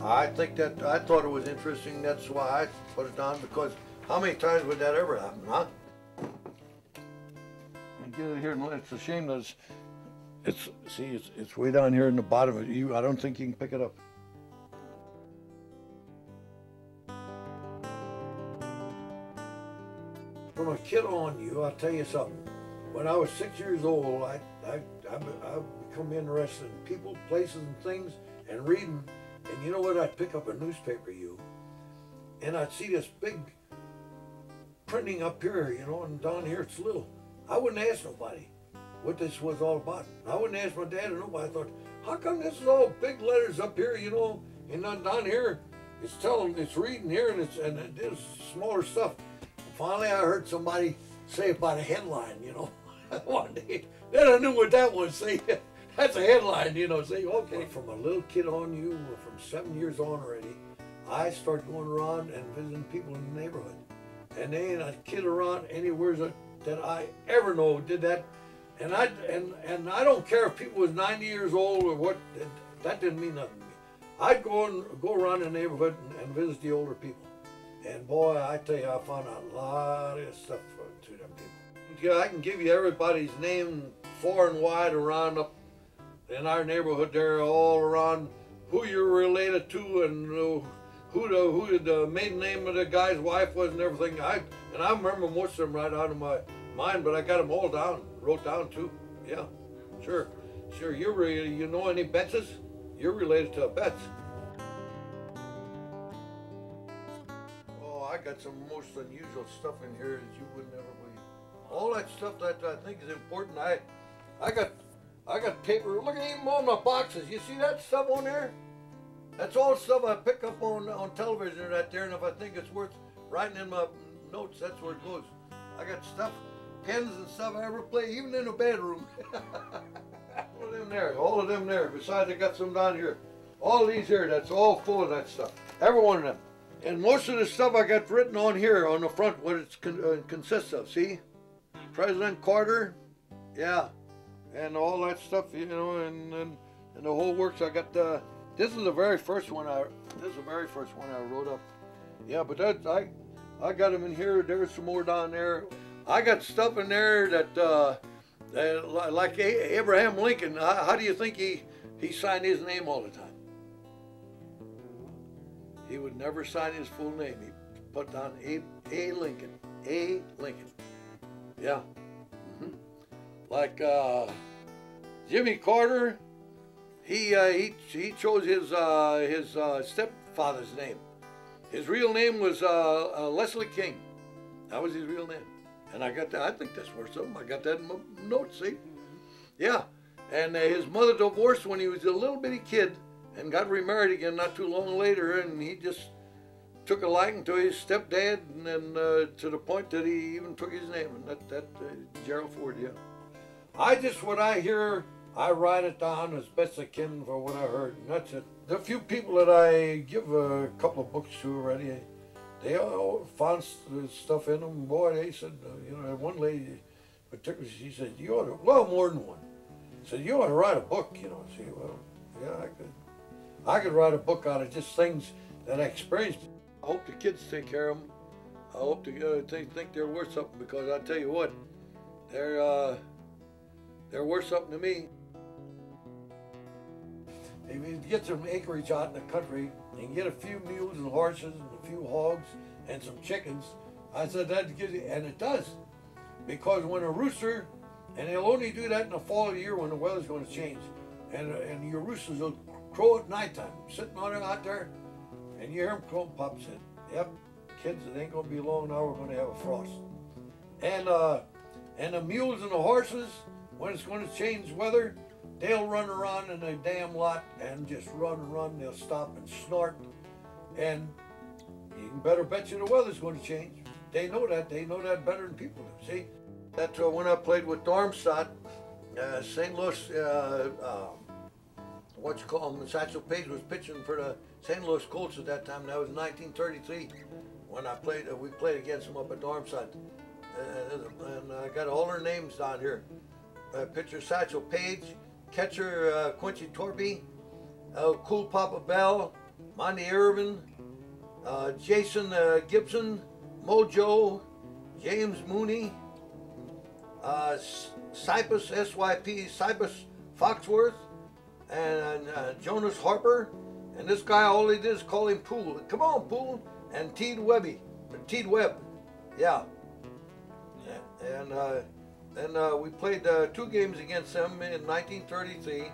I think that, I thought it was interesting, that's why I put it down, because how many times would that ever happen, huh? And get it here, and it's a shame that it's way down here in the bottom of you. I don't think you can pick it up. From a kid on you, I'll tell you something. When I was 6 years old, I become interested in people, places, and things, and reading. And you know what? I'd pick up a newspaper, and I'd see this big printing up here, and down here it's little. I wouldn't ask nobody what this was all about. I wouldn't ask my dad or nobody. I thought, how come this is all big letters up here, and down here it's reading here, and it's smaller stuff. Finally, I heard somebody say about a headline, one day. Then I knew what that was. See, that's a headline, Say, okay, from a little kid on you, or from 7 years on already, I started going around and visiting people in the neighborhood. And there ain't a kid around anywhere that I ever know did that. And I don't care if people was 90 years old or what. That didn't mean nothing to me. I'd go around the neighborhood and visit the older people. And boy, I tell you, I found out a lot of stuff to them people. Yeah, I can give you everybody's name far and wide around up in our neighborhood there, all around who you're related to and who the maiden name of the guy's wife was and everything. I remember most of them right out of my mind, but I got them all down, wrote down too. Yeah, sure. You know any Betzes? You're related to a Betz. I got some most unusual stuff in here that you would never believe. All that stuff that I think is important. I got paper. Look at even all my boxes. You see that stuff on there? That's all stuff I pick up on television right there, and if I think it's worth writing in my notes, that's where it goes. I got stuff, pens and stuff I ever play, even in the bedroom. All of them there. Besides, I got some down here. All these here, that's all full of that stuff. Every one of them. And most of the stuff I got written on here on the front, what it consists of. See, President Carter, yeah, and all that stuff, and the whole works. I got this is the very first one I wrote up. Yeah, but I got them in here. There's some more down there. I got stuff in there that like Abraham Lincoln. How do you think he signed his name all the time? He would never sign his full name. He put down A. Lincoln. A. Lincoln. Yeah. Like Jimmy Carter, he chose his stepfather's name. His real name was Leslie King. That was his real name. And I got that. I think that's worth something. I got that in my notes. See? Yeah. And his mother divorced when he was a little bitty kid, and got remarried again not too long later, and he just took a liking to his stepdad, and then to the point that he even took his name, and that Gerald Ford, yeah. What I hear, I write it down as best I can for what I heard, and that's it. The few people that I give a couple of books to already, they all found stuff in them. Boy, they said, one lady particularly, she said, you ought to, well, more than one, said, you ought to write a book, See, well, yeah, I could write a book out of just things that I experienced. I hope the kids take care of them. I hope they think they're worth something, because I tell you what, they're worth something to me. If you get some acreage out in the country, you can get a few mules and horses and a few hogs and some chickens. I said that gives you, and it does, because when a rooster, and they'll only do that in the fall of the year when the weather's going to change, and your roosters will crow at nighttime, sitting out there, and you hear them crow. Pop said, "Yep, kids, it ain't gonna be long now. We're gonna have a frost." And the mules and the horses, when it's going to change weather, they'll run around in a damn lot and just run and run. They'll stop and snort, and you can better bet you the weather's going to change. They know that. They know that better than people do. See, that's when I played with Darmstadt, St. Louis. Satchel Paige was pitching for the St. Louis Colts at that time. That was 1933 when we played against them up at Darmstadt. And I got all their names down here. Pitcher Satchel Paige, catcher Quincy Torby, Cool Papa Bell, Monty Irvin, Jason Gibson, Mojo, James Mooney, Cypress, SYP, Cypress Foxworth, and Jonas Harper. And this guy, all he did is call him Pool. Come on, Pool. And Teed Webb. Yeah. And then we played 2 games against them in 1933.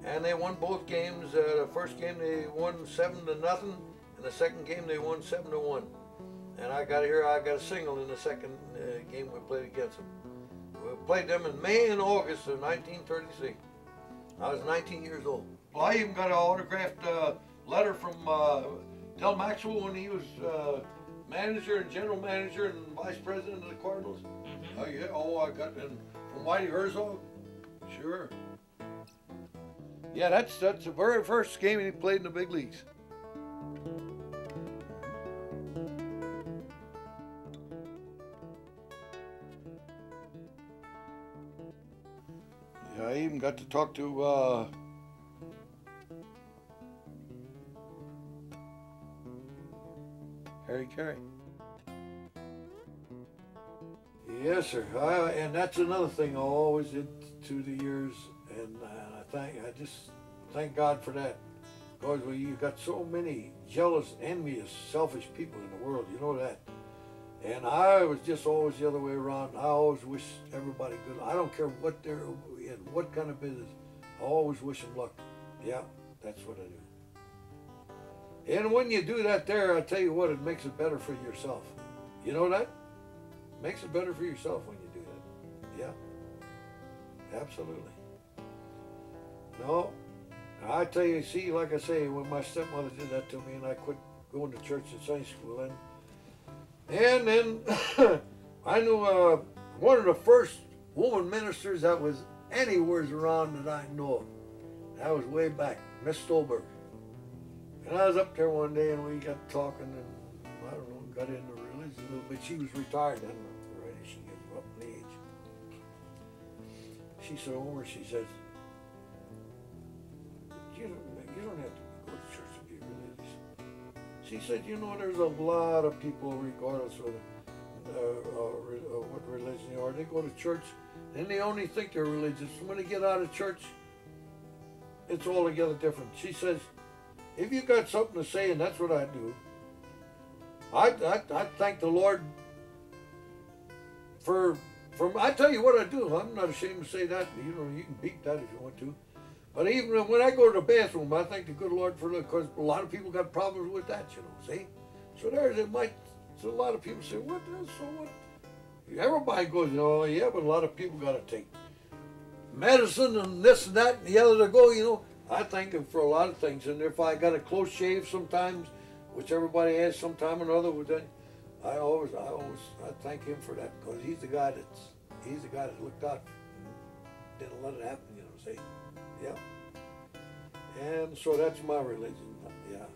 And they won both games. The first game they won 7-0, and the second game they won 7-1. And I got a single in the second game we played against them. We played them in May and August of 1933. I was 19 years old. Well, I even got an autographed letter from Del Maxwell when he was manager and general manager and vice president of the Cardinals. Mm-hmm. Oh yeah. Oh, I got and from Whitey Herzog. Sure. Yeah, that's the very first game he played in the big leagues. Yeah, I even got to talk to Harry Carey. Yes, sir. And that's another thing I always did through the years, and I just thank God for that. Because you've got so many jealous, envious, selfish people in the world, you know that. And I was just always the other way around. I always wish everybody good. I don't care what they're in, what kind of business. I always wish them luck. Yeah, that's what I do. And when you do that there, I tell you what, it makes it better for yourself. You know that? Makes it better for yourself when you do that. Yeah, absolutely. No, I tell you, see, like I say, when my stepmother did that to me and I quit going to church and Sunday school, and then I knew one of the first woman ministers that was anywhere around that I know of. That was way back, Miss Stolberg. And I was up there one day and we got talking and, I don't know, got into religion a little bit. She was retired then already. She gave up in age. She said, Omar, she says, you don't have to go to church to be religious. She said, you know, there's a lot of people, regardless of what religion they are, they go to church and they only think they're religious. When they get out of church, it's altogether different. She says, if you got something to say, and that's what I do, I thank the Lord for I tell you what I do. I'm not ashamed to say that. You know, you can beat that if you want to. But even when I go to the bathroom, I thank the good Lord for that, because a lot of people got problems with that, you know, see? So so a lot of people say, what, so what? Everybody goes, oh yeah, but a lot of people got to take medicine and this and that and the other to go, you know. I thank him for a lot of things, and if I got a close shave sometimes, which everybody has sometime or another, with that, I thank him for that, because he's the guy that looked out and didn't let it happen, you know, see? Yeah. And so that's my religion. Yeah.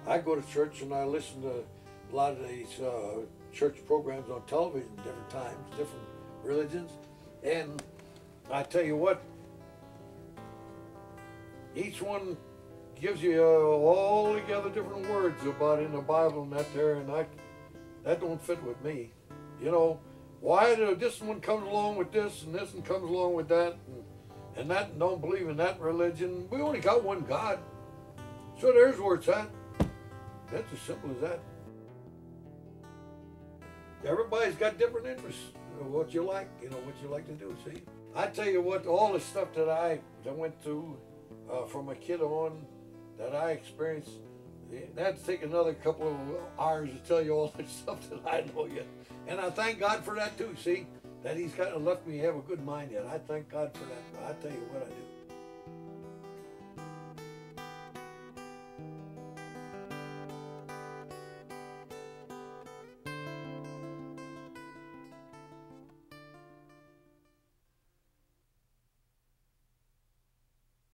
I go to church and I listen to a lot of these church programs on television, different times, different religions. And I tell you what, each one gives you all together different words about in the Bible and that there, and that don't fit with me. You know, why this one comes along with this and this one comes along with that, and that don't believe in that religion. We only got one God. So there's where it's at. That's as simple as that. Everybody's got different interests. You know, what you like, what you like to do, see? I tell you what, all the stuff that I went through from a kid on, that I experienced, that'd take another couple of hours to tell you all the stuff that I know yet. And I thank God for that too, see? That he's left me have a good mind yet. I thank God for that. I tell you what I do.